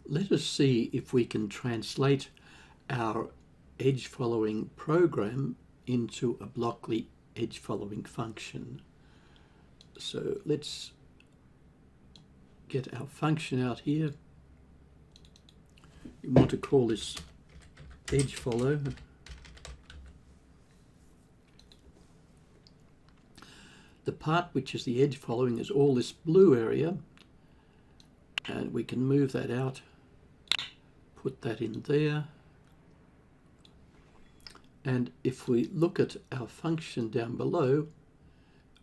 let us see if we can translate our edge following program into a Blockly edge following function. So let's get our function out here. We want to call this edge follow. The part which is the edge following is all this blue area, and we can move that out, put that in there. And if we look at our function down below,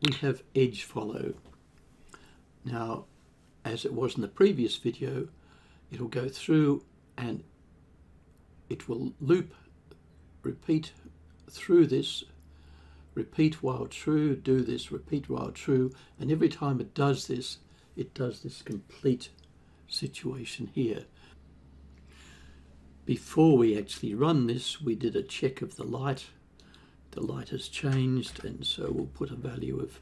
we have edge follow. Now, as it was in the previous video, it'll go through and it will loop, repeat through this, repeat while true, do this, repeat while true, and every time it does this complete situation here. Before we actually run this, we did a check of the light. The light has changed, and so we'll put a value of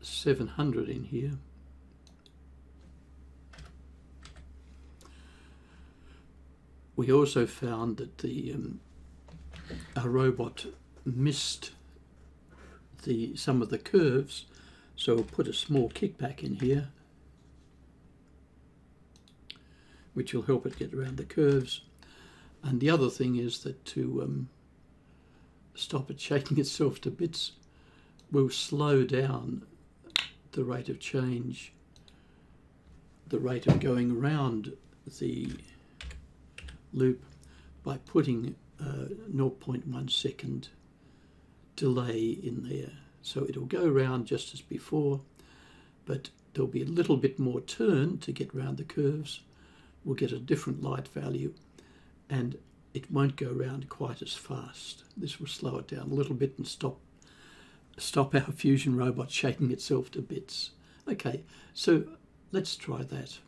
700 in here. We also found that our robot missed some of the curves, so we'll put a small kickback in here, which will help it get around the curves. And the other thing is that to stop it shaking itself to bits, we'll slow down the rate of change, the rate of going around the loop, by putting 0.1 second delay in there. So it'll go around just as before, but there'll be a little bit more turn to get around the curves. We'll get a different light value, and it won't go around quite as fast. This will slow it down a little bit and stop our fusion robot shaking itself to bits. Okay, so let's try that.